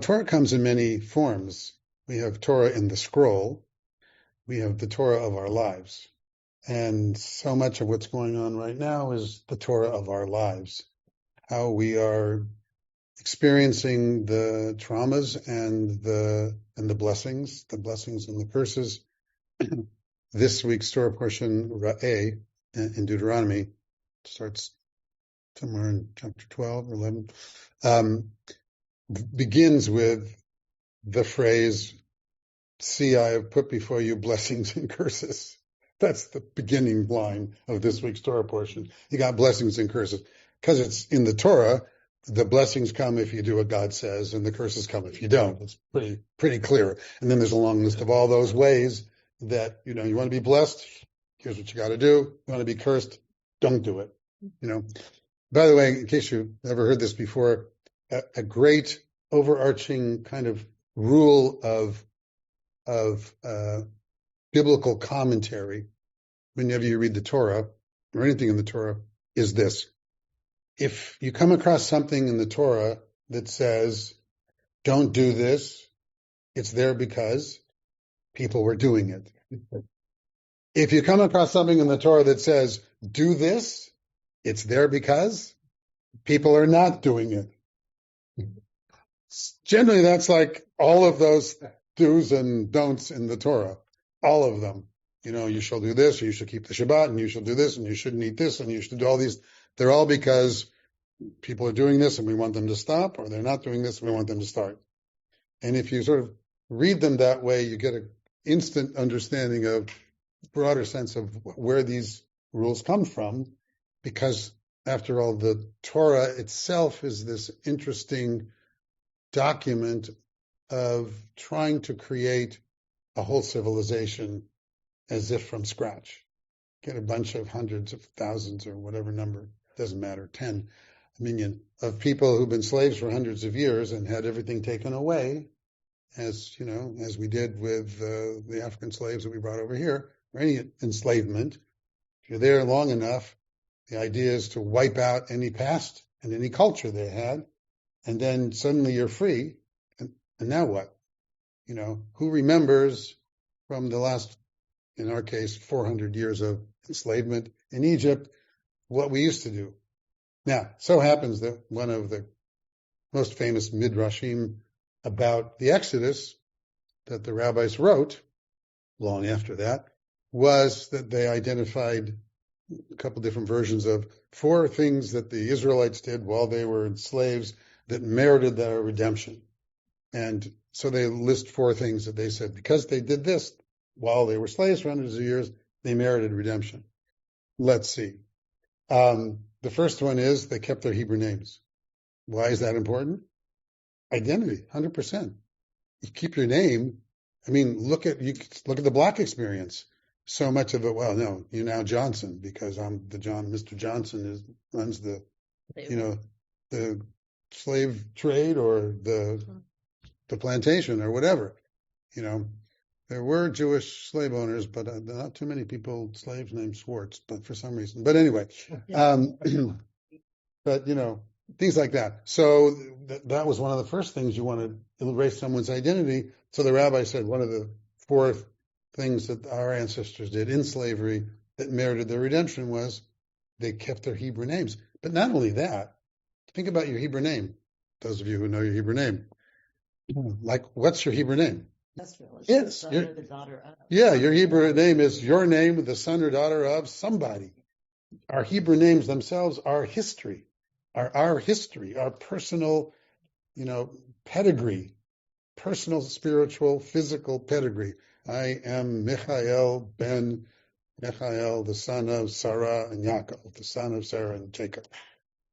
Torah comes in many forms. We have Torah in the scroll. We have the Torah of our lives. And so much of what's going on right now is the Torah of our lives, how we are experiencing the traumas and the blessings and the curses. This week's Torah portion, Ra'eh, in Deuteronomy, starts somewhere in chapter 12 or 11, begins with the phrase, "See, I have put before you blessings and curses." That's the beginning line of this week's Torah portion. You got blessings and curses. Because it's in the Torah, the blessings come if you do what God says, and the curses come if you don't. It's pretty clear. And then there's a long list of all those ways that, you want to be blessed, here's what you got to do. You want to be cursed, don't do it. By the way, in case you've never heard this before, a great overarching kind of rule of biblical commentary, whenever you read the Torah or anything in the Torah, is this. If you come across something in the Torah that says, don't do this, it's there because people were doing it. If you come across something in the Torah that says, do this, it's there because people are not doing it. Generally, that's like all of those do's and don'ts in the Torah, all of them. You shall do this, or you should keep the Shabbat, and you shall do this, and you shouldn't eat this, and you should do all these. They're all because people are doing this, and we want them to stop, or they're not doing this, and we want them to start. And if you sort of read them that way, you get an instant understanding of broader sense of where these rules come from, because after all, the Torah itself is this interesting document of trying to create a whole civilization as if from scratch. Get a bunch of hundreds of thousands or whatever number, doesn't matter, 10 million of people who've been slaves for hundreds of years and had everything taken away, as we did with the African slaves that we brought over here, or any enslavement. If you're there long enough, the idea is to wipe out any past and any culture they had, and then suddenly you're free. And now what? Who remembers from the last, in our case, 400 years of enslavement in Egypt, what we used to do? Now, so happens that one of the most famous midrashim about the Exodus that the rabbis wrote long after that was that they identified a couple different versions of 4 things that the Israelites did while they were slaves that merited their redemption. And so they list 4 things that they said, because they did this while they were slaves for hundreds of years, they merited redemption. Let's see. The first one is they kept their Hebrew names. Why is that important? Identity, 100%. You keep your name. I mean, look at the black experience. So much of it, well, no, you're now Johnson because I'm Mr. Johnson runs the slave trade or the plantation or whatever. There were Jewish slave owners, but not too many slaves named Schwartz, but for some reason. But anyway, but things like that. So that was one of the first things you want to erase someone's identity. So the rabbi said one of the 4 things that our ancestors did in slavery that merited their redemption was they kept their Hebrew names. But not only that, think about your Hebrew name. Those of you who know your Hebrew name, like what's your Hebrew name? Yes, the son or the daughter of. Yeah, your Hebrew name is your name, the son or daughter of somebody. Our Hebrew names themselves are history, our history, our personal, pedigree, personal, spiritual, physical pedigree. I am Michael ben Michael, the son of Sarah and Yaakov, the son of Sarah and Jacob.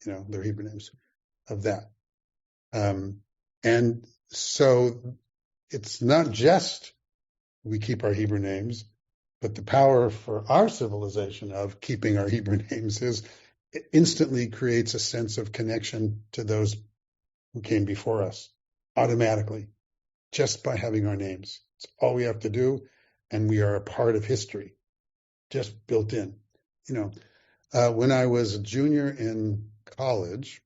Their Hebrew names of that. And so it's not just we keep our Hebrew names, but the power for our civilization of keeping our Hebrew names is it instantly creates a sense of connection to those who came before us automatically, just by having our names. It's all we have to do, and we are a part of history, just built in. When I was a junior in college,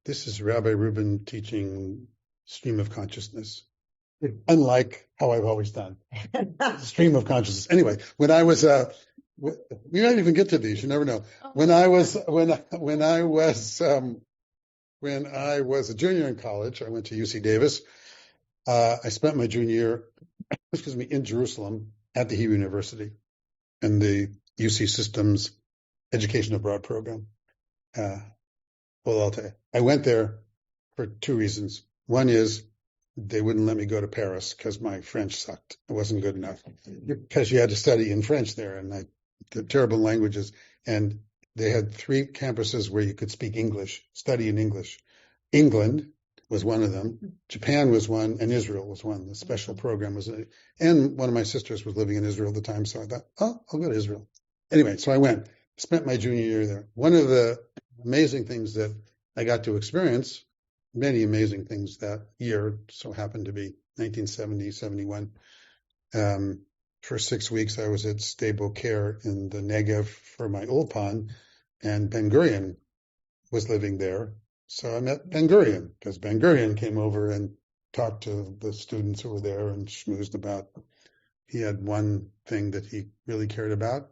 this is Rabbi Reuben teaching stream of consciousness, unlike how I've always done. Stream of consciousness. Anyway, when I was we might even get to these. You never know. When I was a junior in college, I went to UC Davis. I spent my junior year, in Jerusalem at the Hebrew University and the UC Systems Education Abroad program. Well, I'll tell you, I went there for two reasons. One is they wouldn't let me go to Paris because my French sucked. It wasn't good enough because you had to study in French there, and the terrible languages. And they had 3 campuses where you could speak English, study in English. England was one of them. Japan was one, and Israel was one. The special program was, and one of my sisters was living in Israel at the time, so I thought, I'll go to Israel. Anyway, so I went, spent my junior year there. One of the amazing things that I got to experience, many amazing things that year, so happened to be 1970, 71. For 6 weeks, I was at Stable Care in the Negev for my Ulpan, and Ben Gurion was living there. So I met Ben Gurion because Ben Gurion came over and talked to the students who were there and schmoozed about. He had one thing that he really cared about,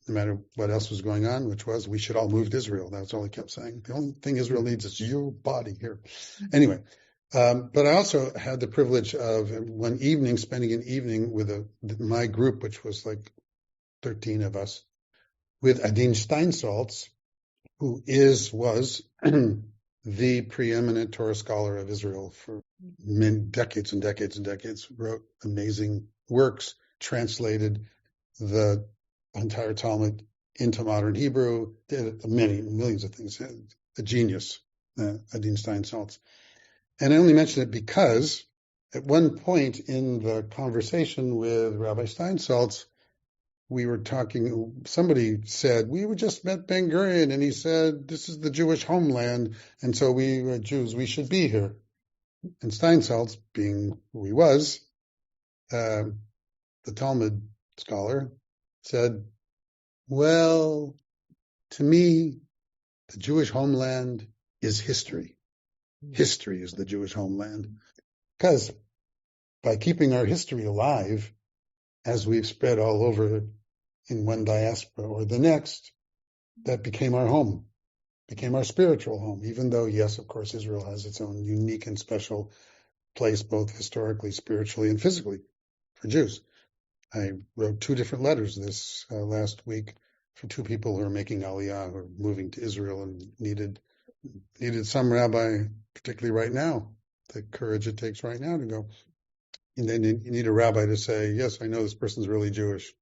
no matter what else was going on, which was we should all move to Israel. That's all he kept saying. The only thing Israel needs is your body here. Anyway, but I also had the privilege of one evening, spending an evening with my group, which was like 13 of us, with Adin Steinsaltz, who was the preeminent Torah scholar of Israel for many decades and decades and decades, wrote amazing works, translated the entire Talmud into modern Hebrew, did millions of things. A genius, Adin Steinsaltz. And I only mention it because at one point in the conversation with Rabbi Steinsaltz, we were talking, somebody said, we just met Ben Gurion, and he said, this is the Jewish homeland, and so we Jews, we should be here. And Steinsaltz, being who he was, the Talmud scholar, said, well, to me, the Jewish homeland is history. History is the Jewish homeland. Because by keeping our history alive, as we've spread all over in one diaspora or the next, that became our home, became our spiritual home, even though, yes, of course, Israel has its own unique and special place, both historically, spiritually, and physically for Jews. I wrote 2 different letters this last week for 2 people who are making Aliyah, who are moving to Israel and needed some rabbi, particularly right now, the courage it takes right now to go. And then you need a rabbi to say, yes, I know this person's really Jewish.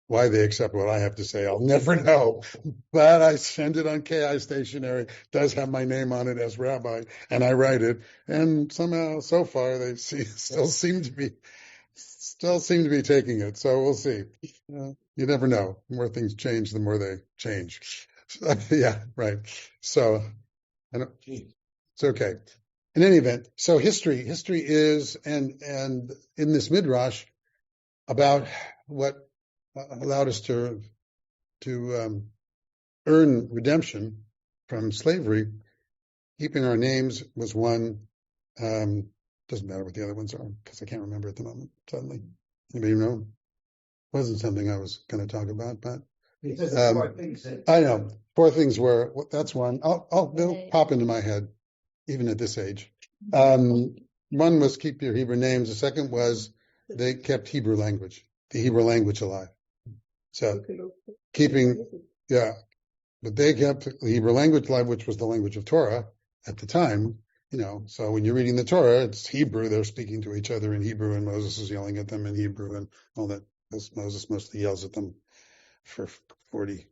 Why they accept what I have to say, I'll never know. But I send it on KI stationery, does have my name on it as rabbi, and I write it. And somehow, so far, they still seem to be taking it. So we'll see. You never know. The more things change, the more they change. Yeah, right. So it's okay. In any event, so history is, and in this midrash about what allowed us to earn redemption from slavery, keeping our names was one. Doesn't matter what the other ones are because I can't remember at the moment. Suddenly, anybody know? Wasn't something I was going to talk about, but I know 4 things were. That's one. They'll pop into my head, even at this age. One was keep your Hebrew names. The second was they kept the Hebrew language alive. So but they kept the Hebrew language alive, which was the language of Torah at the time. So when you're reading the Torah, it's Hebrew. They're speaking to each other in Hebrew, and Moses is yelling at them in Hebrew and all that. Moses mostly yells at them for 40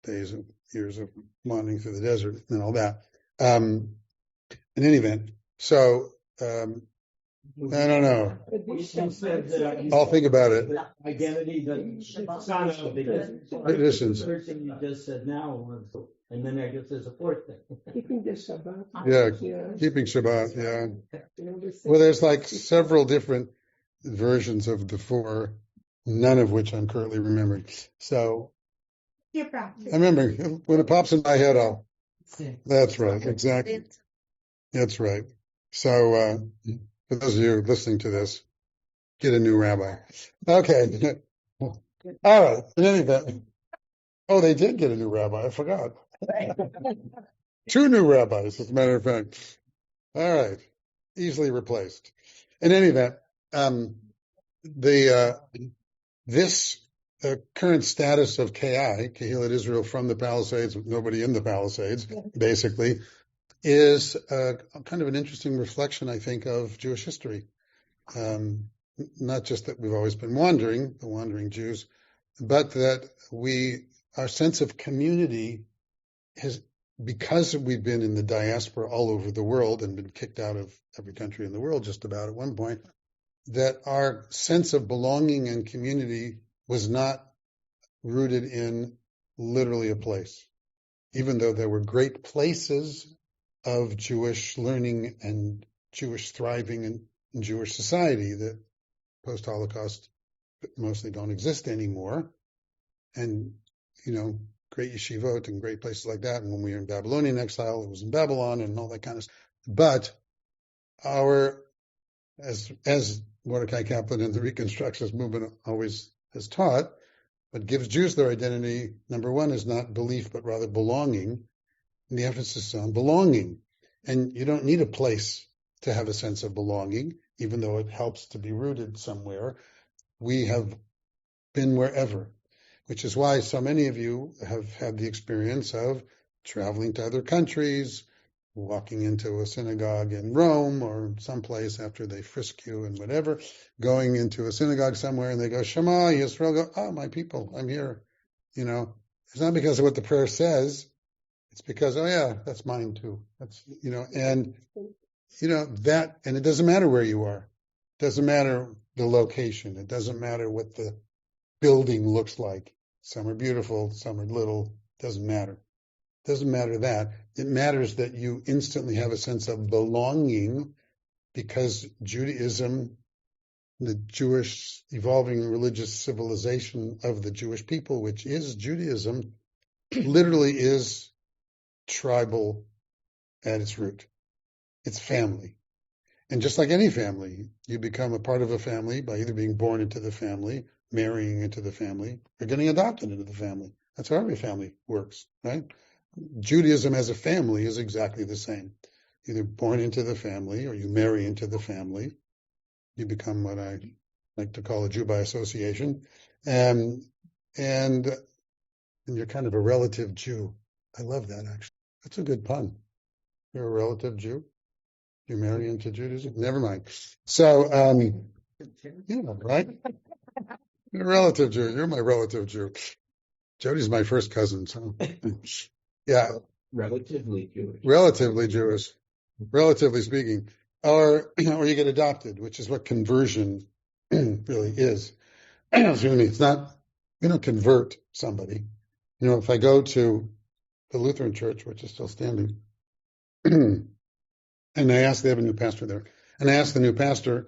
days and years of wandering through the desert and all that. In any event, so I don't know. I'll think about it. Identity Traditions. The person you just said now was, and then I guess there's a 4th thing. Keeping the Shabbat. Yeah, keeping Shabbat. Yeah. Well, there's like several different versions of the 4, none of which I'm currently remembering. So I remember when it pops in my head, that's right. Exactly. That's right. So, for those of you listening to this, get a new rabbi. Okay. All right. In any event, oh, they did get a new rabbi. I forgot. Two new rabbis, as a matter of fact. All right. Easily replaced. In any event, the this current status of Kehillat Israel from the Palisades, with nobody in the Palisades, basically, is kind of an interesting reflection, I think, of Jewish history. Not just that we've always been wandering, the wandering Jews, but that our sense of community has, because we've been in the diaspora all over the world and been kicked out of every country in the world just about at one point, that our sense of belonging and community was not rooted in literally a place, even though there were great places of Jewish learning and Jewish thriving in Jewish society that post-Holocaust mostly don't exist anymore. And, great yeshivot and great places like that. And when we were in Babylonian exile, it was in Babylon and all that kind of stuff. But as Mordecai Kaplan and the Reconstructionist movement always has taught, what gives Jews their identity, number one, is not belief, but rather belonging. And the emphasis is on belonging. And you don't need a place to have a sense of belonging, even though it helps to be rooted somewhere. We have been wherever, which is why so many of you have had the experience of traveling to other countries, walking into a synagogue in Rome or someplace after they frisk you and whatever, going into a synagogue somewhere and they go, Shema Yisrael, go, oh, my people, I'm here. It's not because of what the prayer says. It's because, oh yeah, that's mine too. That's, and it doesn't matter where you are. It doesn't matter the location. It doesn't matter what the building looks like. Some are beautiful, some are little. Doesn't matter. Doesn't matter that. It matters that you instantly have a sense of belonging, because Judaism, the Jewish evolving religious civilization of the Jewish people, which is Judaism, literally is tribal at its root. It's family. And just like any family, you become a part of a family by either being born into the family, marrying into the family, or getting adopted into the family. That's how every family works, right? Judaism as a family is exactly the same. Either born into the family or you marry into the family. You become what I like to call a Jew by association. And you're kind of a relative Jew. I love that, actually. That's a good pun. You're a relative Jew. You marry into Judaism? Never mind. So, right? You're a relative Jew. You're my relative Jew. Jody's my first cousin. So, yeah. Relatively Jewish. Relatively Jewish. Relatively speaking. Or you get adopted, which is what conversion really is. Excuse me. It's not, we don't convert somebody. If I go to the Lutheran church, which is still standing, and they have a new pastor there, and I ask the new pastor,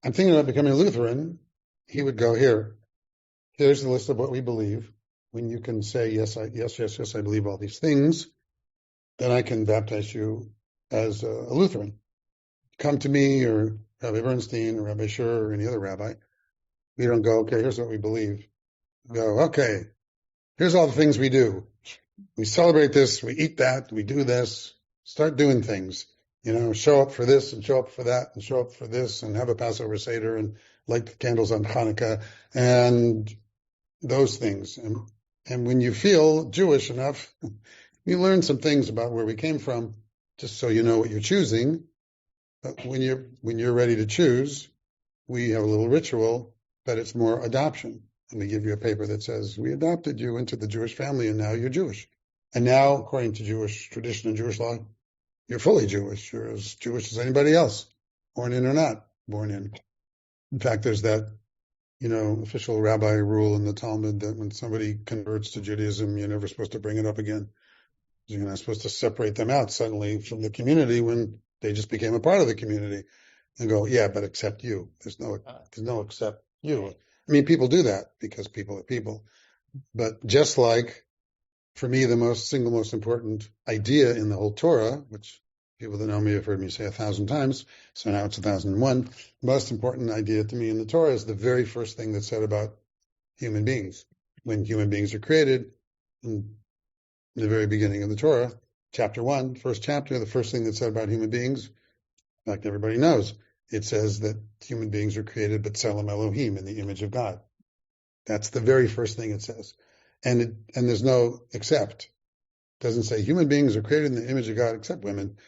I'm thinking about becoming a Lutheran, he would go, here's the list of what we believe. When you can say, yes, I believe all these things, then I can baptize you as a Lutheran. Come to me or Rabbi Bernstein or Rabbi Schur or any other rabbi. We don't go, okay, here's what we believe. We go, okay, here's all the things we do. We celebrate this, we eat that, we do this, start doing things. Show up for this and show up for that and show up for this and have a Passover Seder and light the candles on Hanukkah and those things. And when you feel Jewish enough, you learn some things about where we came from, just so you know what you're choosing. But when you're ready to choose, we have a little ritual, but it's more adoption. And we give you a paper that says, we adopted you into the Jewish family and now you're Jewish. And now, according to Jewish tradition and Jewish law, you're fully Jewish. You're as Jewish as anybody else, born in or not born in. In fact, there's that, official rabbi rule in the Talmud that when somebody converts to Judaism, you're never supposed to bring it up again. You're not supposed to separate them out suddenly from the community when they just became a part of the community and go, yeah, but except you. There's no except you. I mean, people do that because people are people. But just like, for me, the single most important idea in the whole Torah, which People that know me have heard me say 1,000 times, so now it's 1,001. The most important idea to me in the Torah is the very first thing that's said about human beings. When human beings are created, in the very beginning of the Torah, chapter 1, first chapter, the first thing that's said about human beings, like everybody knows, it says that human beings are created b'tselem Elohim, in the image of God. That's the very first thing it says. And there's no except. It doesn't say human beings are created in the image of God except women,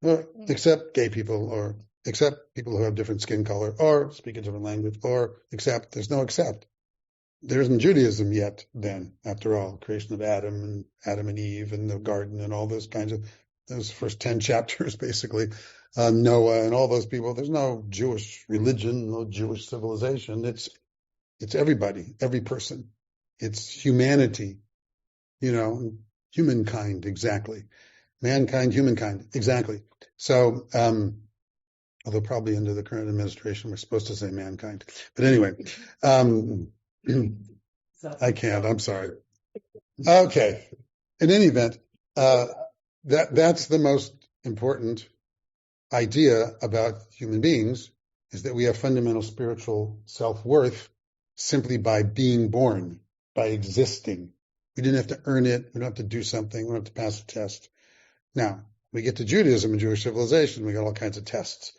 or except gay people, or except people who have different skin color, or speak a different language, or except. There's no except. There isn't Judaism yet then, after all, creation of Adam and Eve and the garden and all those kinds of, those first 10 chapters, basically, Noah and all those people. There's no Jewish religion, no Jewish civilization. It's everybody, every person. It's humanity, humankind, exactly. Mankind, humankind, exactly. So, although probably under the current administration, we're supposed to say mankind. But anyway, I can't, I'm sorry. Okay. In any event, that's the most important idea about human beings, is that we have fundamental spiritual self-worth simply by being born, by existing. We didn't have to earn it. We don't have to do something. We don't have to pass a test. Now, we get to Judaism and Jewish civilization. We got all kinds of tests.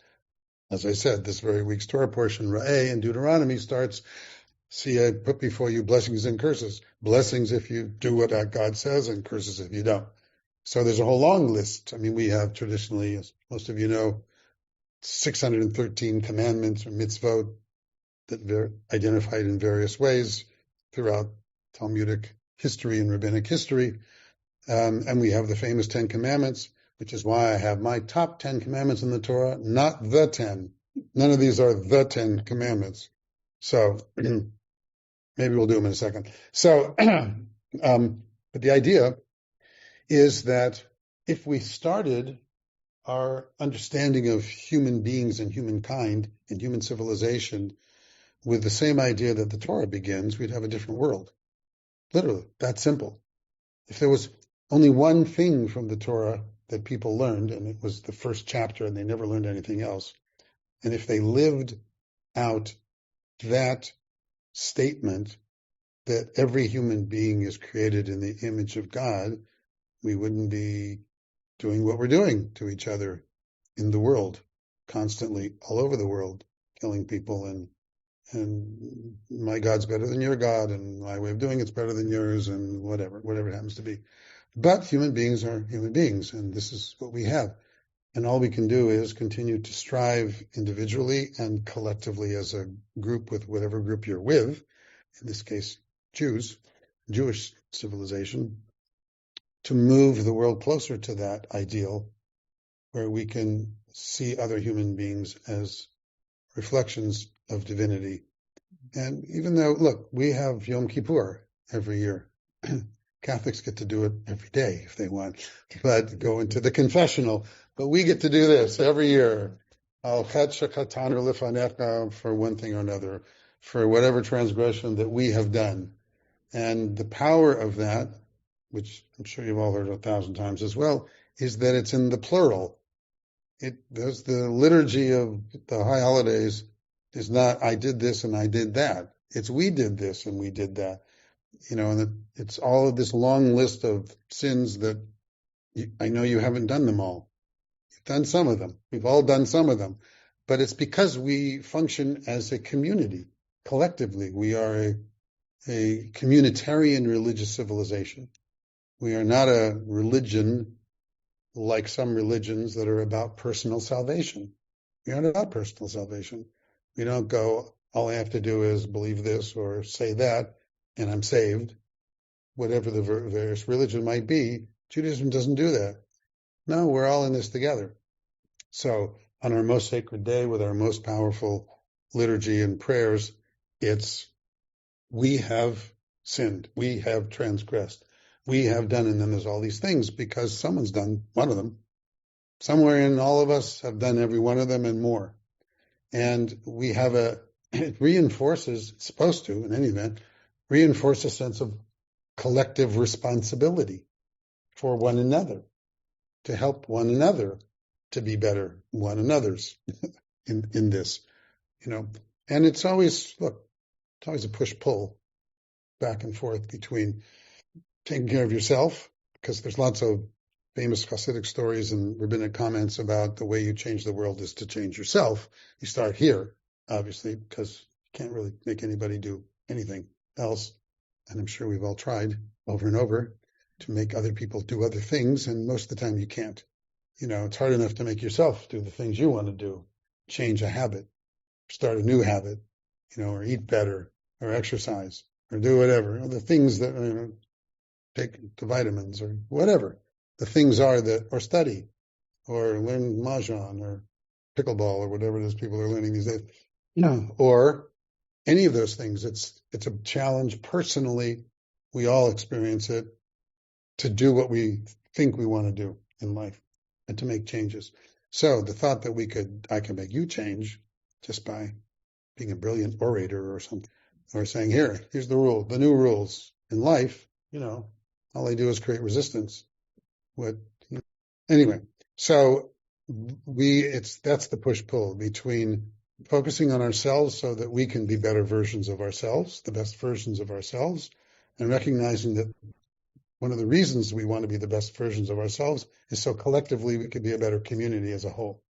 As I said, this very week's Torah portion, Ra'eh in Deuteronomy, starts, see, I put before you blessings and curses. Blessings if you do what God says, and curses if you don't. So there's a whole long list. I mean, we have traditionally, as most of you know, 613 commandments or mitzvot that are identified in various ways throughout Talmudic history and rabbinic history. And we have the famous 10 commandments, which is why I have my top 10 commandments in the Torah, not the 10. None of these are the 10 commandments. So maybe we'll do them in a second. So, but the idea is that if we started our understanding of human beings and humankind and human civilization with the same idea that the Torah begins, we'd have a different world. Literally, that simple. If there was only one thing from the Torah that people learned, and it was the first chapter, and they never learned anything else, and if they lived out that statement that every human being is created in the image of God, we wouldn't be doing what we're doing to each other in the world, constantly, all over the world, killing people and my God's better than your God, and my way of doing it's better than yours, and whatever it happens to be. But human beings are human beings, and this is what we have. And all we can do is continue to strive individually and collectively as a group with whatever group you're with, in this case, Jewish civilization, to move the world closer to that ideal where we can see other human beings as reflections of divinity. And even though, look, we have Yom Kippur every year. Catholics get to do it every day if they want, but go into the confessional. But we get to do this every year. Al chet shekatanu lefanecha, for one thing or another, for whatever transgression that we have done. And the power of that, which I'm sure you've all heard 1,000 times as well, is that it's in the plural. There's the liturgy of the high holidays is not I did this and I did that. It's we did this and we did that. And it's all of this long list of sins that I know you haven't done them all. You've done some of them. We've all done some of them. But it's because we function as a community. Collectively, we are a communitarian religious civilization. We are not a religion like some religions that are about personal salvation. We aren't about personal salvation. We don't go, all I have to do is believe this or say that, and I'm saved. Whatever the various religion might be, Judaism doesn't do that. No, we're all in this together. So on our most sacred day with our most powerful liturgy and prayers, it's we have sinned, we have transgressed, we have done, and then there's all these things because someone's done one of them. Somewhere in all of us have done every one of them and more. And we have it reinforces, it's supposed to, in any event, reinforce a sense of collective responsibility for one another, to help one another to be better one another's in this, and it's always a push-pull back and forth between taking care of yourself, because there's lots of famous Hasidic stories and rabbinic comments about the way you change the world is to change yourself. You start here, obviously, because you can't really make anybody do anything else. And I'm sure we've all tried over and over to make other people do other things, and most of the time you can't. It's hard enough to make yourself do the things you want to do, change a habit, start a new habit, or eat better, or exercise, or do whatever. The things that, take the vitamins, or whatever the things are or study, or learn mahjong, or pickleball, or whatever it is people are learning these days. Or any of those things. It's a challenge personally. We all experience it, to do what we think we want to do in life and to make changes. So the thought that I can make you change just by being a brilliant orator or something, or saying, here's the new rules in life, all they do is create resistance. Anyway, so that's the push-pull between focusing on ourselves so that we can be better versions of ourselves, the best versions of ourselves, and recognizing that one of the reasons we want to be the best versions of ourselves is so collectively we could be a better community as a whole.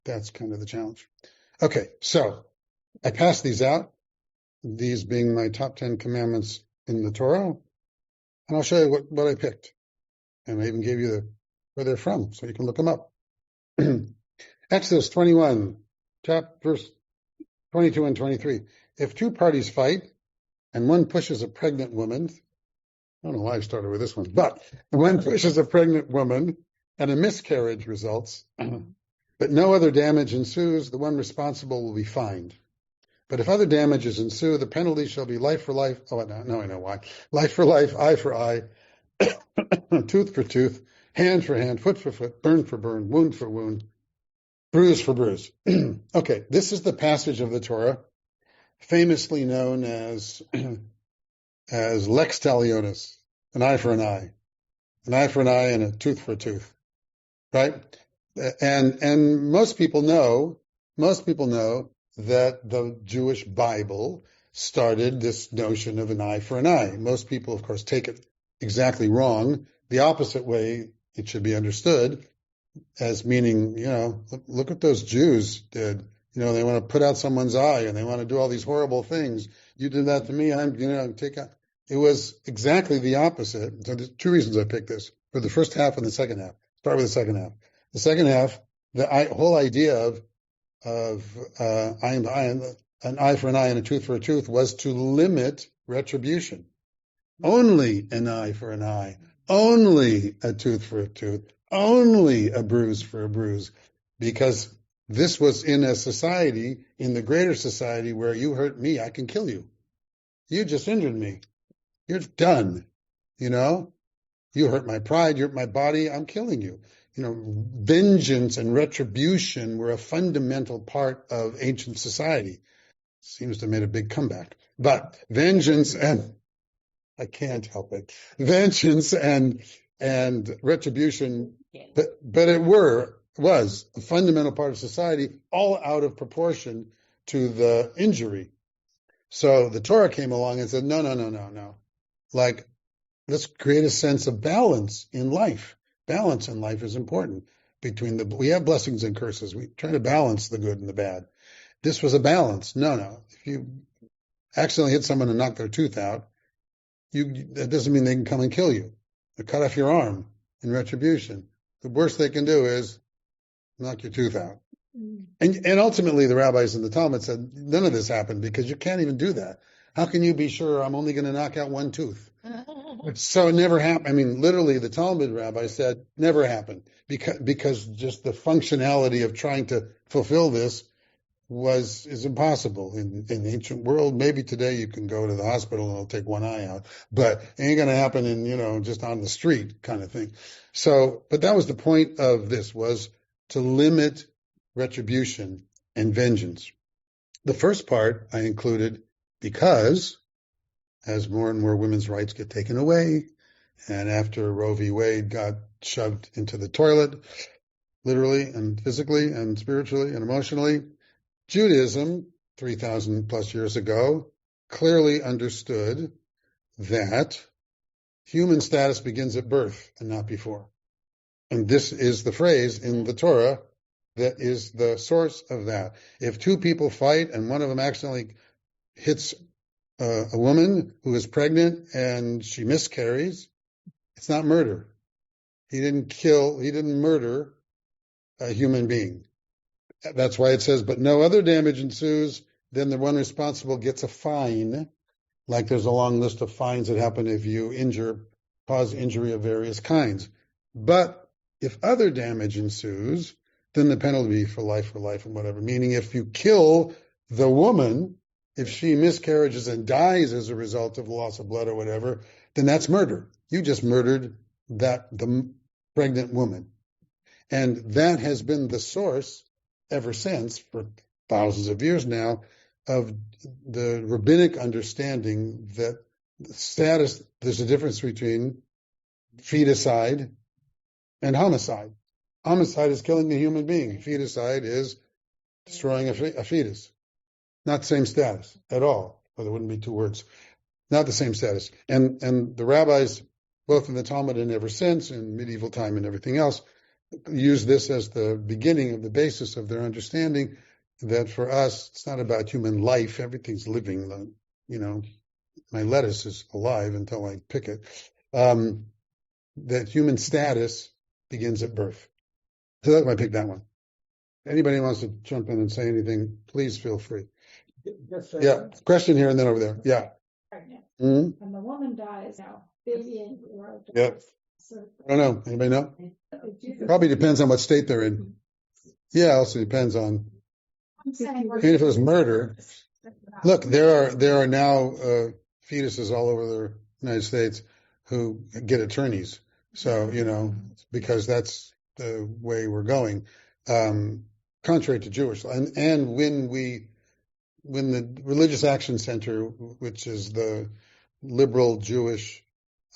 That's kind of the challenge. Okay, so I passed these out, these being my top 10 commandments in the Torah, and I'll show you what I picked. And I even gave you where they're from, so you can look them up. Exodus 21, verse 22 and 23. If two parties fight and one pushes a pregnant woman, I don't know why I started with this one, but one pushes a pregnant woman and a miscarriage results, but no other damage ensues, the one responsible will be fined. But if other damages ensue, the penalty shall be life for life. Oh, no, I know why. Life for life, eye for eye, tooth for tooth, hand for hand, foot for foot, burn for burn, wound for wound, bruise for bruise. Okay, this is the passage of the Torah famously known as lex talionis, an eye for an eye and a tooth for a tooth, right? And most people know that the Jewish Bible started this notion of an eye for an eye. Most people, of course, take it exactly wrong. The opposite way it should be understood, as meaning, look what those Jews did. They want to put out someone's eye and they want to do all these horrible things. You did that to me. It was exactly the opposite. So there's two reasons I picked this for the first half and the second half. Start with the second half. The second half, the whole idea of an eye for an eye and a tooth for a tooth was to limit retribution. Only an eye for an eye, only a tooth for a tooth, only a bruise for a bruise, because this was in a society, in the greater society, where you hurt me, I can kill you. You just injured me. You're done. You hurt my pride, you hurt my body, I'm killing you. Vengeance and retribution were a fundamental part of ancient society. Seems to have made a big comeback. But vengeance and I can't help it. Vengeance and retribution, but it was a fundamental part of society, all out of proportion to the injury. So the Torah came along and said, no. Let's create a sense of balance in life. Balance in life is important. We have blessings and curses. We try to balance the good and the bad. This was a balance. No. If you accidentally hit someone and knock their tooth out, that doesn't mean they can come and kill you. They cut off your arm in retribution. The worst they can do is knock your tooth out. And ultimately, the rabbis in the Talmud said none of this happened because you can't even do that. How can you be sure I'm only going to knock out one tooth? So it never happened. I mean, literally, the Talmud rabbi said never happened because just the functionality of trying to fulfill this is impossible in the ancient world. Maybe today you can go to the hospital and they'll take one eye out, but it ain't going to happen in, just on the street kind of thing. So, but that was the point of this, was to limit retribution and vengeance. The first part I included because as more and more women's rights get taken away, and after Roe v. Wade got shoved into the toilet, literally and physically and spiritually and emotionally. Judaism, 3,000 plus years ago, clearly understood that human status begins at birth and not before. And this is the phrase in the Torah that is the source of that. If two people fight and one of them accidentally hits a woman who is pregnant and she miscarries, it's not murder. He didn't murder a human being. That's why it says, but no other damage ensues, then the one responsible gets a fine. Like there's a long list of fines that happen if you cause injury of various kinds. But if other damage ensues, then the penalty for life and whatever. Meaning if you kill the woman, if she miscarriages and dies as a result of loss of blood or whatever, then that's murder. You just murdered the pregnant woman. And that has been the source ever since, for thousands of years now, of the rabbinic understanding that there's a difference between feticide and homicide. Homicide is killing a human being. Feticide is destroying a fetus. Not the same status at all, or there wouldn't be two words. Not the same status. And the rabbis, both in the Talmud and ever since, in medieval time and everything else, use this as the beginning of the basis of their understanding that for us, it's not about human life. Everything's living. My lettuce is alive until I pick it. That human status begins at birth. So that's why I picked that one. Anybody wants to jump in and say anything, please feel free. Yeah, question here and then over there. Yeah. Pregnant. Mm-hmm. And the woman dies now, baby in the world. Yeah. So, I don't know. Anybody know? Probably depends on what state they're in. Yeah, also depends on. I'm saying, Even if it was murder. Look, there are now fetuses all over the United States who get attorneys. So, because that's the way we're going. Contrary to Jewish law. And when the Religious Action Center, which is the liberal Jewish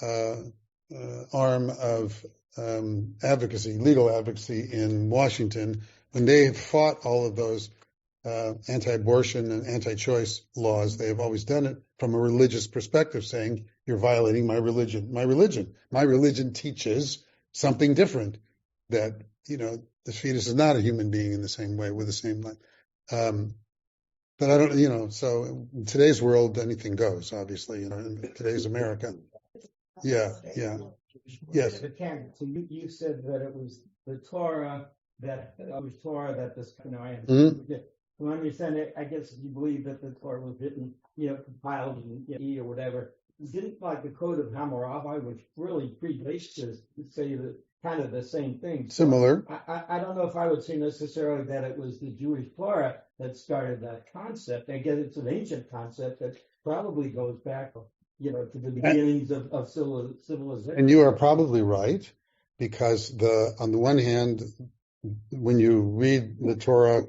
arm of legal advocacy in Washington, when they fought all of those anti-abortion and anti-choice laws, they have always done it from a religious perspective, saying you're violating my religion. My religion teaches something different, that the fetus is not a human being in the same way with the same life. But I don't, so in today's world, anything goes, obviously, in today's America. Yeah. Yes. So you said that it was the Torah that this, to understand it, I guess if you believe that the Torah was written, compiled in or whatever, didn't like the Code of Hammurabi, which really predates this, say that kind of the same thing. So Similar. I don't know if I would say necessarily that it was the Jewish Torah that started that concept. I guess it's an ancient concept that probably goes back, to the beginnings of civilization. And you are probably right, because on the one hand, when you read the Torah,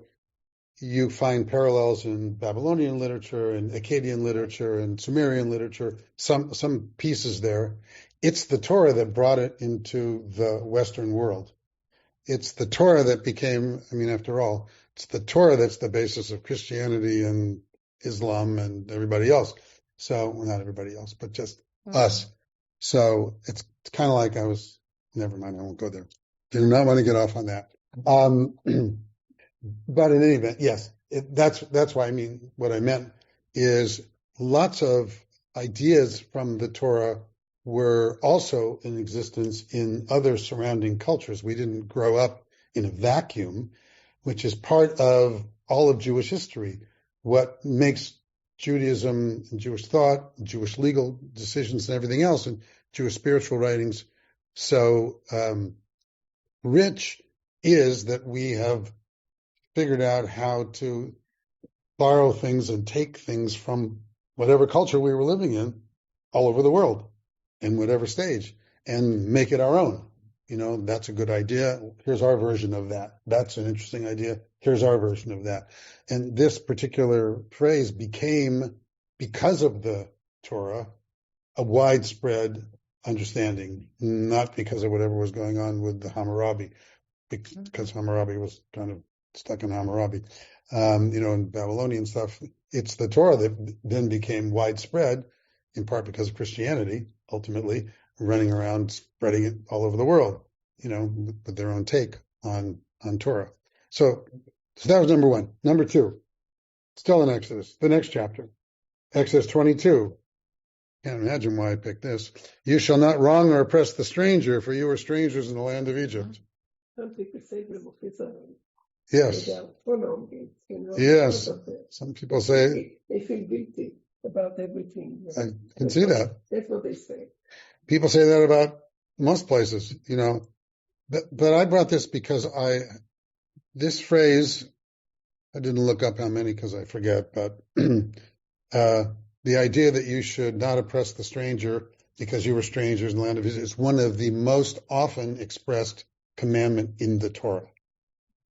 you find parallels in Babylonian literature and Akkadian literature and Sumerian literature, some pieces there. It's the Torah that brought it into the Western world. It's the Torah that became, after all, it's the Torah that's the basis of Christianity and Islam and everybody else. So, well, not everybody else, but just us. So it's kind of like never mind, I won't go there. Do not want to get off on that. But in any event, yes, that's why what I meant is lots of ideas from the Torah were also in existence in other surrounding cultures. We didn't grow up in a vacuum, which is part of all of Jewish history. What makes Judaism and Jewish thought, Jewish legal decisions and everything else, and Jewish spiritual writings so rich is that we have figured out how to borrow things and take things from whatever culture we were living in all over the world, in whatever stage, and make it our own. That's a good idea. Here's our version of that. That's an interesting idea. Here's our version of that. And this particular phrase became, because of the Torah, a widespread understanding, not because of whatever was going on with the Hammurabi. because Hammurabi was kind of stuck in Hammurabi, in Babylonian stuff. It's the Torah that then became widespread, in part because of Christianity, ultimately running around spreading it all over the world, with their own take on Torah. So that was number one. Number two, still in Exodus, the next chapter, Exodus 22. Can't imagine why I picked this. You shall not wrong or oppress the stranger, for you were strangers in the land of Egypt. Some people say Yes. Yes. Some people say they feel guilty about everything. I can see that. That's what they say. People say that about most places, But I brought this because this phrase, I didn't look up how many because I forget, but the idea that you should not oppress the stranger because you were strangers in the land of Israel is one of the most often expressed commandment in the Torah.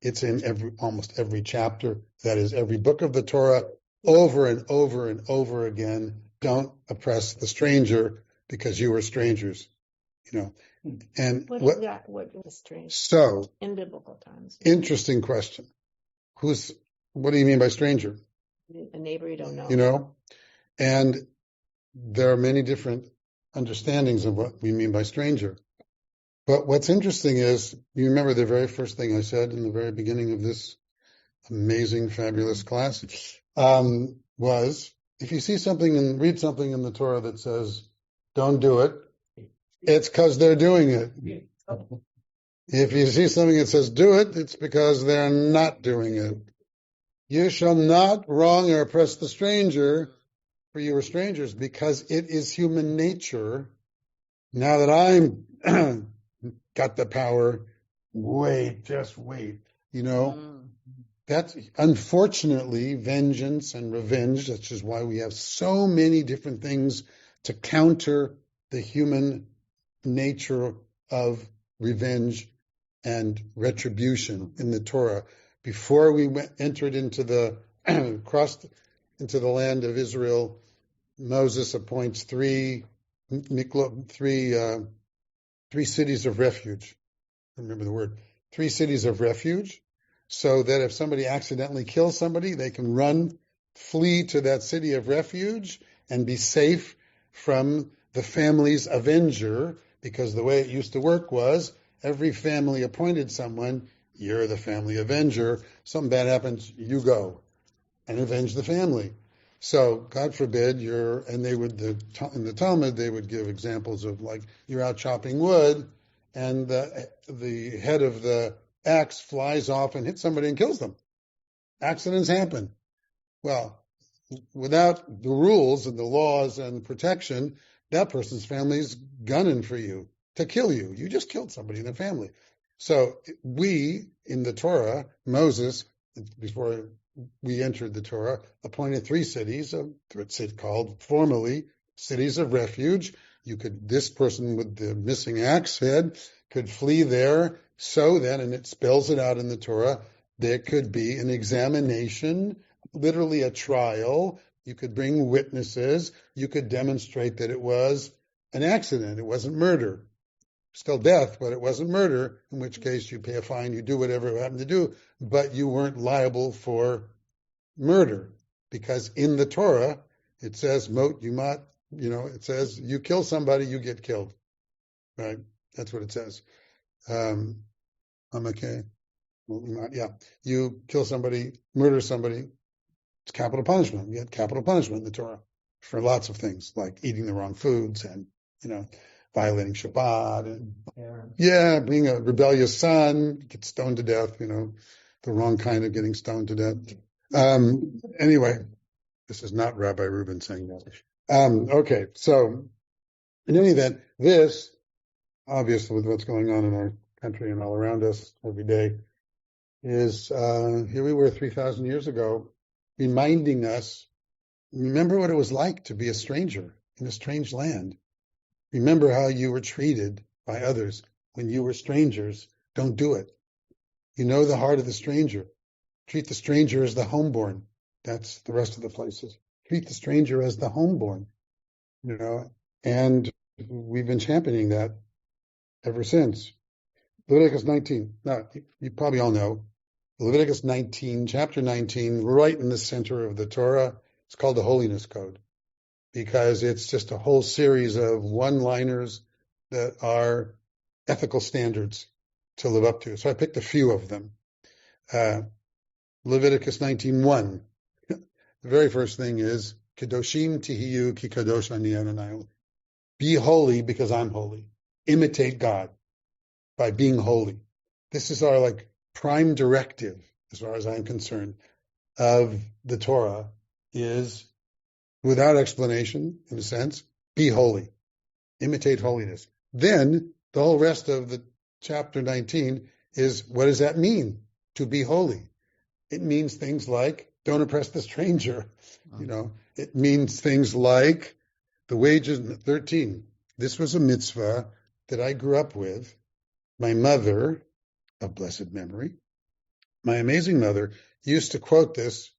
It's in almost every chapter. That is every book of the Torah, over and over and over again. Don't oppress the stranger because you were strangers, And what is strange? So in biblical times. Interesting question. What do you mean by stranger? A neighbor you don't know. And there are many different understandings of what we mean by stranger. But what's interesting is, you remember the very first thing I said in the very beginning of this amazing, fabulous class, was if you see something and read something in the Torah that says, don't do it, it's because they're doing it. If you see something that says do it, it's because they're not doing it. You shall not wrong or oppress the stranger, for you were strangers, because it is human nature. Now that I'm got the power, just wait. That's unfortunately vengeance and revenge. That's just why we have so many different things to counter the human nature of revenge and retribution in the Torah. Before we entered into crossed into the land of Israel, Moses appoints three cities of refuge. I remember the word. 3 cities of refuge, so that if somebody accidentally kills somebody, they can flee to that city of refuge and be safe from the family's avenger, because the way it used to work was every family appointed someone. You're the family avenger. Something bad happens, you go and avenge the family. So, God forbid, in the Talmud, they would give examples of, like, you're out chopping wood, and the head of the axe flies off and hits somebody and kills them. Accidents happen. Well, without the rules and the laws and protection, that person's family's gunning for you to kill you. You just killed somebody in their family. So we, in the Torah, Moses, before we entered the Torah, appointed 3 cities, it's called formally cities of refuge. This person with the missing axe head could flee there, so that, and it spells it out in the Torah, there could be an examination, literally a trial. You could bring witnesses. You could demonstrate that it was an accident. It wasn't murder. Still death, but it wasn't murder, in which case you pay a fine, you do whatever you happen to do, but you weren't liable for murder, because in the Torah, it says, it says, you kill somebody, you get killed. Right? That's what it says. I'm okay. Yeah. You kill somebody, murder somebody, it's capital punishment. We had capital punishment in the Torah for lots of things, like eating the wrong foods and, violating Shabbat and, being a rebellious son, get stoned to death, the wrong kind of getting stoned to death. Anyway, this is not Rabbi Reuben saying that. Okay, so in any event, this, obviously with what's going on in our country and all around us every day, is here we were 3,000 years ago, reminding us, remember what it was like to be a stranger in a strange land. Remember how you were treated by others when you were strangers. Don't do it. You know the heart of the stranger. Treat the stranger as the homeborn. That's the rest of the places. Treat the stranger as the homeborn. And we've been championing that ever since. Leviticus 19. Now, you probably all know Leviticus 19, chapter 19, right in the center of the Torah. It's called the Holiness Code because it's just a whole series of one-liners that are ethical standards to live up to. So I picked a few of them. Leviticus 19:1. The very first thing is Kedoshim tihiyu ki kadosh ani Adonai. Be holy because I'm holy. Imitate God by being holy. This is our prime directive, as far as I'm concerned, of the Torah is, without explanation, in a sense, be holy. Imitate holiness. Then the whole rest of the chapter 19 is, what does that mean, to be holy? It means things like, don't oppress the stranger. It means things like the wages. 13. This was a mitzvah that I grew up with. My mother, of blessed memory, my amazing mother, used to quote this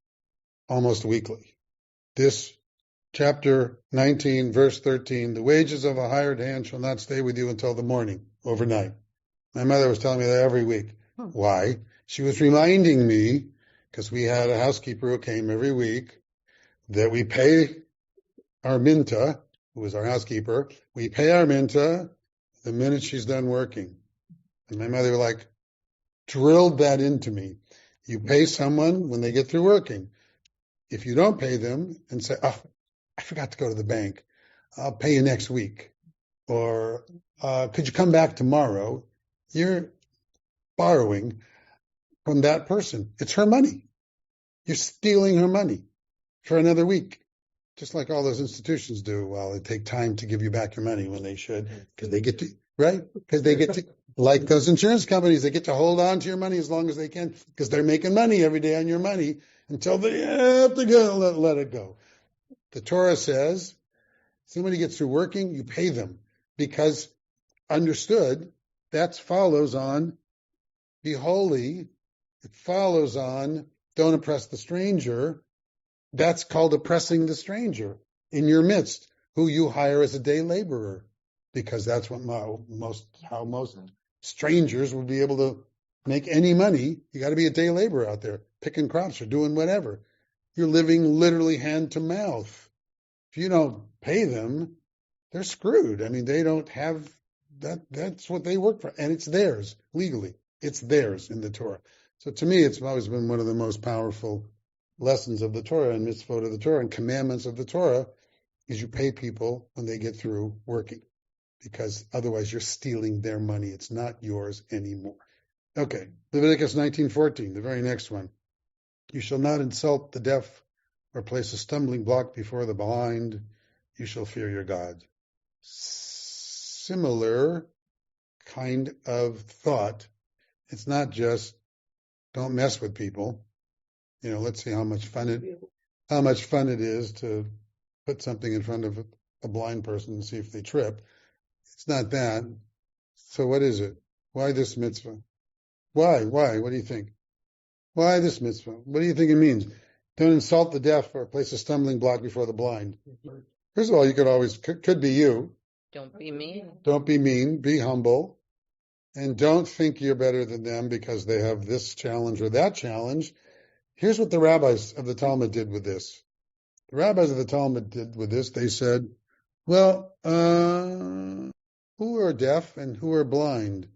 almost weekly. This chapter 19, verse 13, the wages of a hired hand shall not stay with you until the morning, overnight. My mother was telling me that every week. Why? She was reminding me, because we had a housekeeper who came every week, that we pay our minta, who was our housekeeper, we pay our minta the minute she's done working. And my mother drilled that into me. You pay someone when they get through working. If you don't pay them and say, oh, I forgot to go to the bank, I'll pay you next week. Or could you come back tomorrow? You're borrowing from that person. It's her money. You're stealing her money for another week. Just like all those institutions do. Well, they take time to give you back your money when they should. Because they get to, right? Because they get to, like those insurance companies, they get to hold on to your money as long as they can. Because they're making money every day on your money until they have to go, let it go. The Torah says, somebody gets through working, you pay them. Because understood, that follows on, be holy. It follows on, don't oppress the stranger. That's called oppressing the stranger in your midst, who you hire as a day laborer, because that's what how most strangers would be able to make any money. You got to be a day laborer out there, picking crops or doing whatever. You're living literally hand to mouth. If you don't pay them, they're screwed. I mean, they don't have that. That's what they work for, and it's theirs legally. It's theirs in the Torah. So to me, it's always been one of the most powerful lessons of the Torah and mitzvot of the Torah and commandments of the Torah is you pay people when they get through working, because otherwise you're stealing their money. It's not yours anymore. Okay, Leviticus 19:14, the very next one. You shall not insult the deaf or place a stumbling block before the blind. You shall fear your God. Similar kind of thought. It's not just don't mess with people. Let's see how much fun it is to put something in front of a blind person and see if they trip. It's not that. So what is it? Why this mitzvah? Why? What do you think? Why this mitzvah? What do you think it means? Don't insult the deaf or place a stumbling block before the blind. First of all, you could be you. Don't be mean. Don't be mean. Be humble. And don't think you're better than them because they have this challenge or that challenge. Here's what the rabbis of the Talmud did with this. The rabbis of the Talmud did with this. They said, well, who are deaf and who are blind?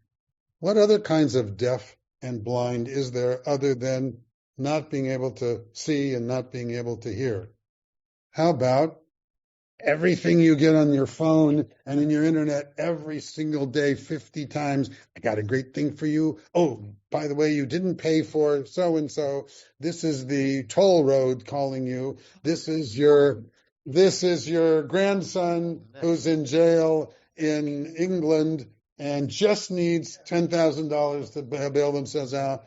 What other kinds of deaf and blind is there other than not being able to see and not being able to hear? How about everything you get on your phone and in your internet every single day, 50 times? I got a great thing for you. Oh, by the way, you didn't pay for so-and-so. This is the toll road calling you. This is your grandson who's in jail in England and just needs $10,000 to bail themselves out.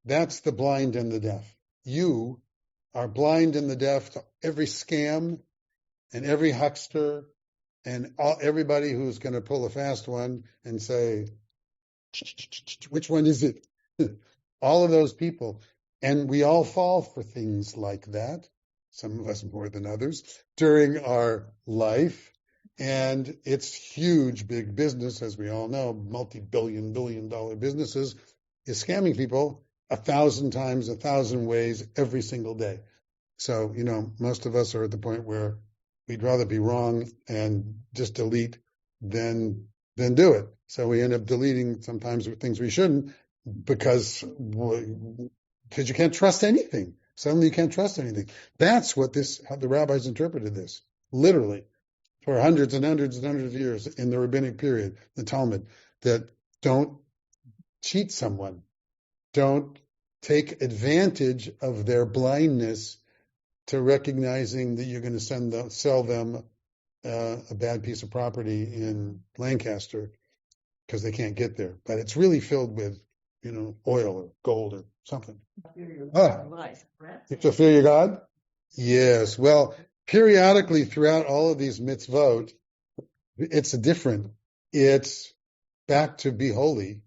That's the blind and the deaf. You are blind and the deaf to every scam and every huckster and everybody who's going to pull a fast one and say, which one is it? All of those people. And we all fall for things like that, some of us more than others, during our life. And it's huge, big business, as we all know, multi-billion-dollar businesses, is scamming people 1,000 times, 1,000 ways every single day. So, most of us are at the point where we'd rather be wrong and just delete than do it. So we end up deleting sometimes things we shouldn't because you can't trust anything. Suddenly you can't trust anything. That's how the rabbis interpreted this, literally, for hundreds and hundreds and hundreds of years in the rabbinic period, the Talmud, that don't cheat someone. Don't take advantage of their blindness to recognizing that you're going to sell them a bad piece of property in Lancaster because they can't get there. But it's really filled with, oil or gold or something. You have to fear your God? Yes. Well, periodically throughout all of these mitzvot, it's different. It's back to be holy,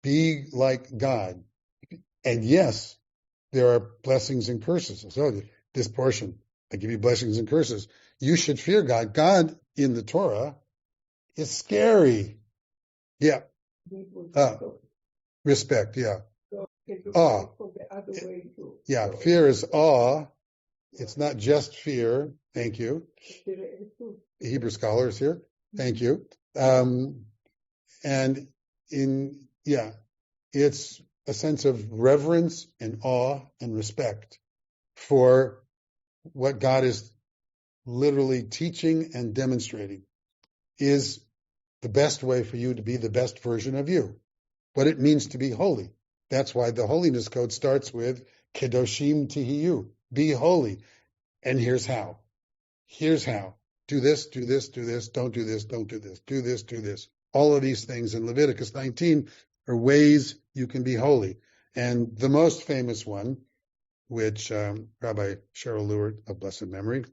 be like God. And yes, there are blessings and curses. I told you, this portion, I give you blessings and curses. You should fear God. God in the Torah is scary. Yeah. Respect, yeah. Awe. Yeah, fear is awe. It's not just fear. Thank you. Hebrew scholars here. Thank you. And it's a sense of reverence and awe and respect for what God is literally teaching and demonstrating is the best way for you to be the best version of you. What it means to be holy. That's why the holiness code starts with Kedoshim Tihiyu. Be holy. And here's how. Here's how. Do this, do this, do this, don't do this, don't do this, do this, do this. All of these things in Leviticus 19 are ways you can be holy. And the most famous one, which Rabbi Cheryl Lewert of blessed memory,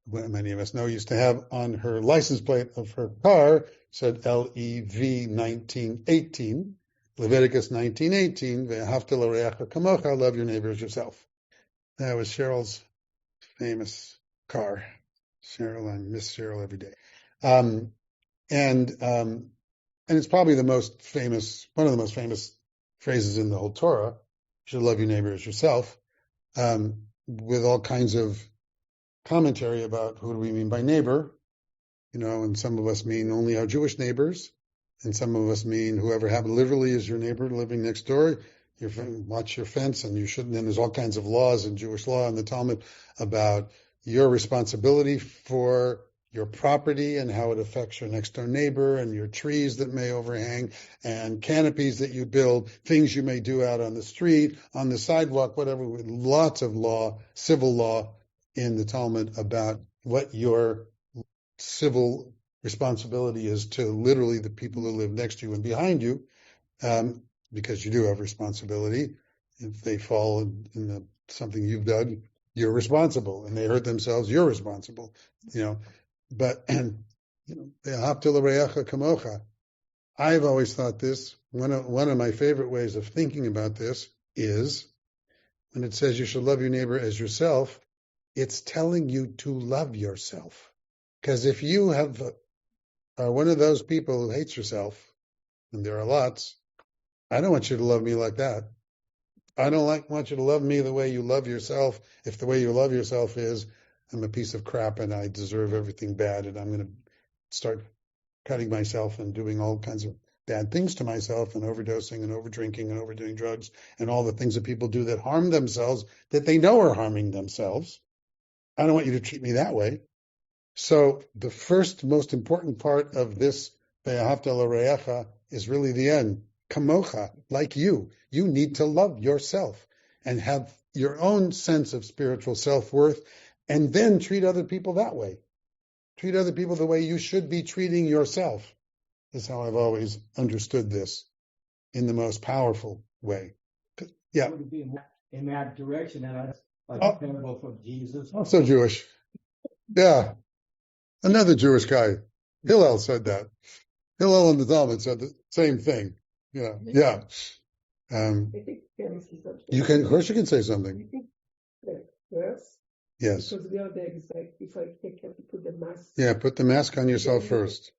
many of us know, used to have on her license plate of her car, said LEV 1918, Leviticus 19:18, Ve'ahavta l'reacha kamocha, love your neighbor as yourself. That was Cheryl's famous car. Cheryl, I miss Cheryl every day. And it's probably one of the most famous phrases in the whole Torah. You should love your neighbor as yourself, with all kinds of commentary about who do we mean by neighbor, and some of us mean only our Jewish neighbors, and some of us mean whoever literally is your neighbor living next door. Watch your fence, and you shouldn't. And there's all kinds of laws in Jewish law in the Talmud about your responsibility for your property and how it affects your next door neighbor, and your trees that may overhang, and canopies that you build, things you may do out on the street, on the sidewalk, whatever. Lots of law, civil law in the Talmud about what your civil responsibility is to literally the people who live next to you and behind you, because you do have responsibility. If they fall in something you've done, you're responsible, and they hurt themselves, you're responsible. But I've always thought this. One of my favorite ways of thinking about this is when it says you should love your neighbor as yourself. It's telling you to love yourself. Because if you are one of those people who hates yourself, and there are lots, I don't want you to love me like that. I don't want you to love me the way you love yourself. If the way you love yourself is, I'm a piece of crap and I deserve everything bad, and I'm going to start cutting myself and doing all kinds of bad things to myself, and overdosing and overdrinking and overdoing drugs and all the things that people do that harm themselves, that they know are harming themselves. I don't want you to treat me that way. So the first most important part of this Ve'ahavta l'reacha is really the end. Kamocha, like you. You need to love yourself and have your own sense of spiritual self-worth, and then treat other people that way. Treat other people the way you should be treating yourself. Is how I've always understood this in the most powerful way. Yeah. It would be in that direction, and that's like a parable from Jesus. Also Jewish. Yeah. Another Jewish guy, Hillel, said that. Hillel in the Talmud said the same thing. Yeah. Yeah. Of course you can say something. Yes. Yes. Because the other is like, if I take care to put the mask. Yeah, put the mask on yourself first.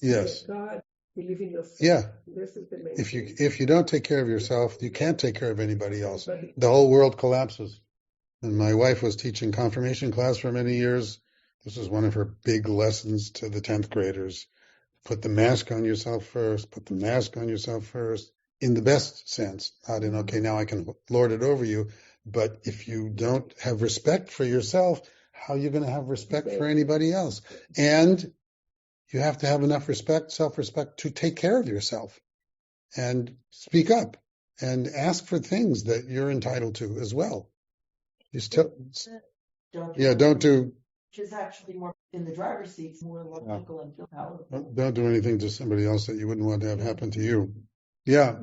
Yes. God, believe in yourself. Yeah. This is the main If thing. you don't take care of yourself, you can't take care of anybody else. The whole world collapses. And my wife was teaching confirmation class for many years. This was one of her big lessons to the 10th graders. Put the mask on yourself first. Put the mask on yourself first. In the best sense, not in, okay, now I can lord it over you. But if you don't have respect for yourself, how are you going to have respect for anybody else? And you have to have enough respect, self-respect, to take care of yourself and speak up and ask for things that you're entitled to as well. You still, don't do. Which is actually more in the driver's seat, more logical and feel powerful. Don't do anything to somebody else that you wouldn't want to have happen to you. Yeah.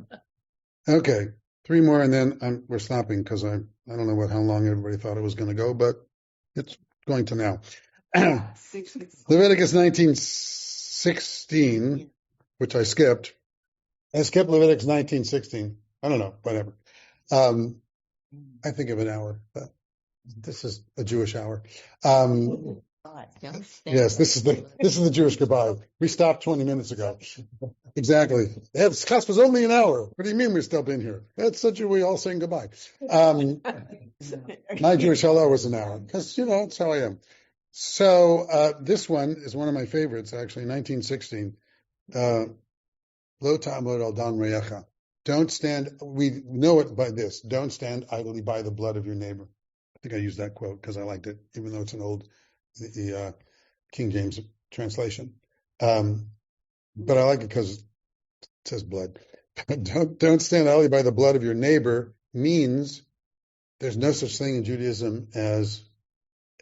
Okay. 3 more, and then we're stopping because I don't know how long everybody thought it was going to go, but it's going to now. Leviticus 19:16, which I skipped. I skipped Leviticus 19:16. I don't know, whatever. I think of an hour, but this is a Jewish hour. Yes, this is the Jewish goodbye. We stopped 20 minutes ago. Exactly. This class was only an hour. What do you mean we've still been here? That's such a we all saying goodbye. My Jewish hello was an hour because that's how I am. So this one is one of my favorites, actually. 1916. Lo ta'amod al dan reyecha. Don't stand. We know it by this. Don't stand idly by the blood of your neighbor. I think I used that quote because I liked it, even though it's an old the King James translation. But I like it because it says blood. Don't stand idly by the blood of your neighbor means there's no such thing in Judaism as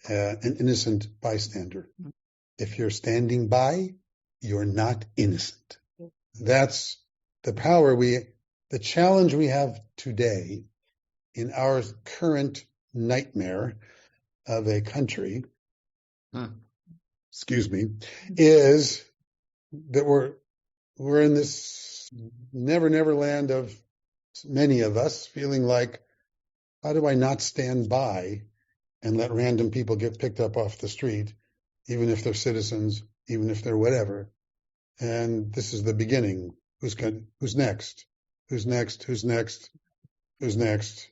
an innocent bystander. If you're standing by, you're not innocent. That's the power the challenge we have today in our current nightmare of a country, is that we're in this never land of many of us feeling like, how do I not stand by and let random people get picked up off the street, even if they're citizens, even if they're whatever? And this is the beginning. Who's next? Who's next? Who's next? Who's next?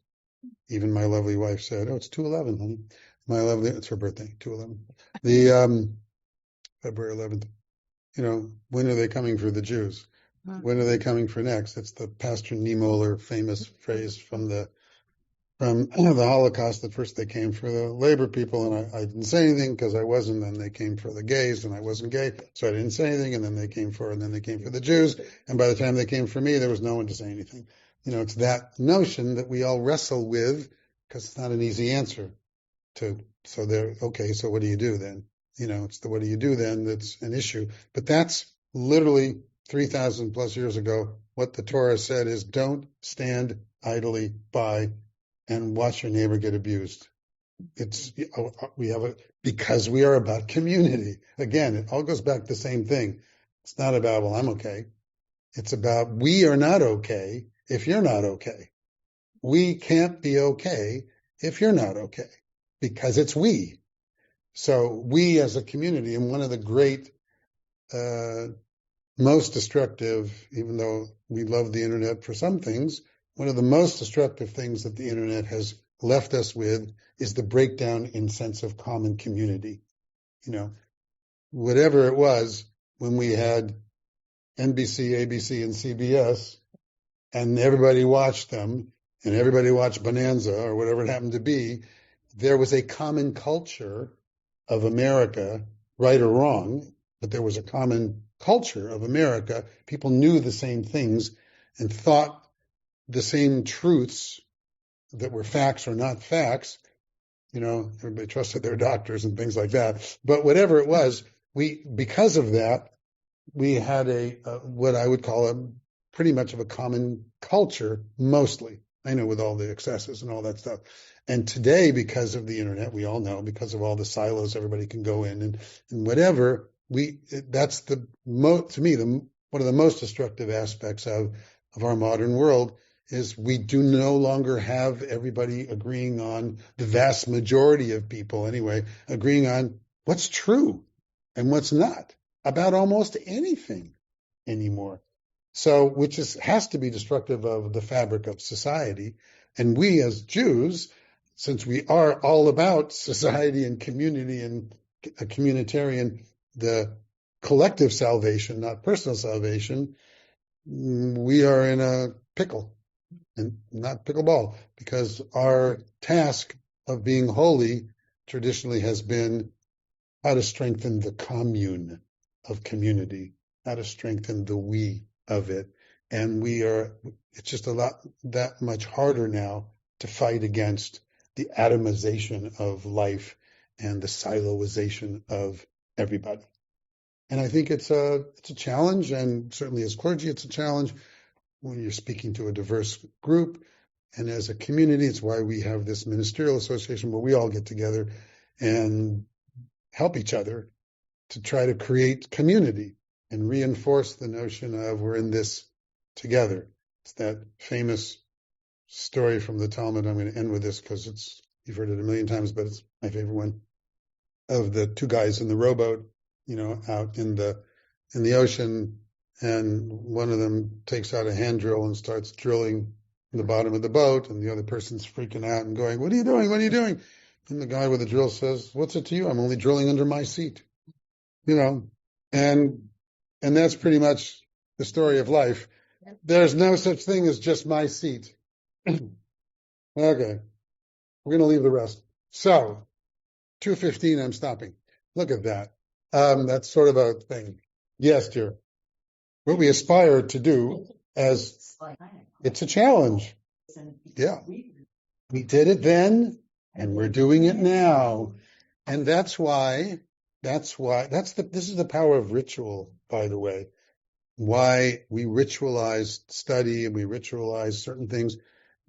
Even my lovely wife said, "Oh, it's 2/11, honey." It's her birthday, 2/11. The February 11th. When are they coming for the Jews? When are they coming for next? It's the Pastor Niemöller famous phrase from the Holocaust. At first they came for the labor people, and I didn't say anything because I wasn't. Then they came for the gays, and I wasn't gay, so I didn't say anything. And then they came for the Jews, and by the time they came for me, there was no one to say anything. It's that notion that we all wrestle with because it's not an easy answer to. So so what do you do then? It's the what do you do then that's an issue. But that's literally 3,000 plus years ago. What the Torah said is, don't stand idly by and watch your neighbor get abused. Because we are about community. Again, it all goes back to the same thing. It's not about, well, I'm okay. It's about, we are not okay if you're not okay. We can't be okay if you're not okay, because it's we. So we as a community, and one of the great, most destructive, even though we love the internet for some things, one of the most destructive things that the internet has left us with is the breakdown in sense of common community. Whatever it was when we had NBC, ABC, and CBS, and everybody watched them, and everybody watched Bonanza or whatever it happened to be, there was a common culture of America, right or wrong, but there was a common culture of America. People knew the same things and thought the same truths that were facts or not facts. Everybody trusted their doctors and things like that. But whatever it was, because of that, we had what I would call pretty much of a common culture, mostly. I know, with all the excesses and all that stuff. And today, because of the internet, we all know, because of all the silos everybody can go in and whatever, that's to me, one of the most destructive aspects of our modern world is we do no longer have everybody agreeing on, the vast majority of people anyway, agreeing on what's true and what's not about almost anything anymore. So, which has to be destructive of the fabric of society. And we as Jews, since we are all about society and community and a communitarian, the collective salvation, not personal salvation, we are in a pickle, and not pickleball, because our task of being holy traditionally has been how to strengthen the commune of community, how to strengthen the we of it. And it's just that much harder now to fight against the atomization of life and the siloization of everybody. And I think it's a challenge, and certainly as clergy, it's a challenge when you're speaking to a diverse group. And as a community, it's why we have this ministerial association where we all get together and help each other to try to create community and reinforce the notion of we're in this together. It's that famous story from the Talmud. I'm going to end with this because you've heard it a million times, but it's my favorite one, of the two guys in the rowboat, out in the ocean, and one of them takes out a hand drill and starts drilling in the bottom of the boat, and the other person's freaking out and going, "What are you doing? What are you doing?" And the guy with the drill says, "What's it to you? I'm only drilling under my seat." And that's pretty much the story of life. There's no such thing as just my seat. Okay. We're going to leave the rest. So, 2:15, I'm stopping. Look at that. That's sort of a thing. Yes, dear. What we aspire to do it's a challenge. Yeah. We did it then, and we're doing it now. And this is the power of ritual, by the way. Why we ritualize study and we ritualize certain things,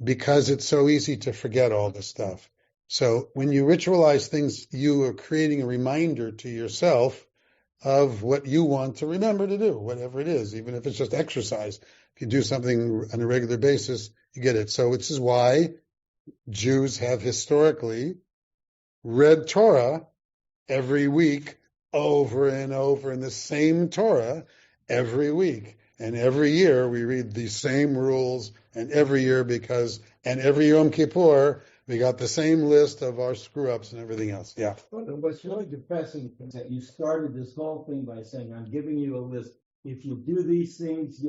because it's so easy to forget all this stuff. So when you ritualize things, you are creating a reminder to yourself of what you want to remember to do, whatever it is, even if it's just exercise. If you do something on a regular basis, you get it. So this is why Jews have historically read Torah every week over and over in the same Torah every week. And every year we read the same rules, and every Yom Kippur, we got the same list of our screw-ups and everything else. Yeah. What's really depressing is that you started this whole thing by saying, I'm giving you a list. If you do these things,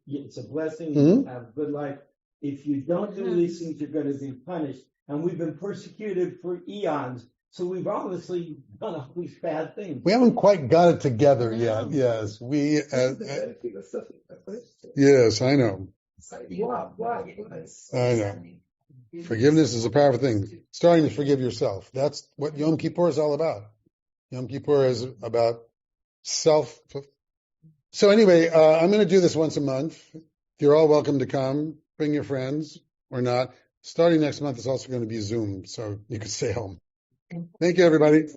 it's a blessing, you'll have a good life. If you don't do these things, you're going to be punished. And we've been persecuted for eons. So we've obviously done all these bad things. We haven't quite got it together yet. Yes, yes, I know. I know. Forgiveness is a powerful thing. Starting to forgive yourself. That's what Yom Kippur is all about. Yom Kippur is about self. So anyway, I'm going to do this once a month. You're all welcome to come. Bring your friends or not. Starting next month is also going to be Zoom, so you can stay home. Thank you, everybody.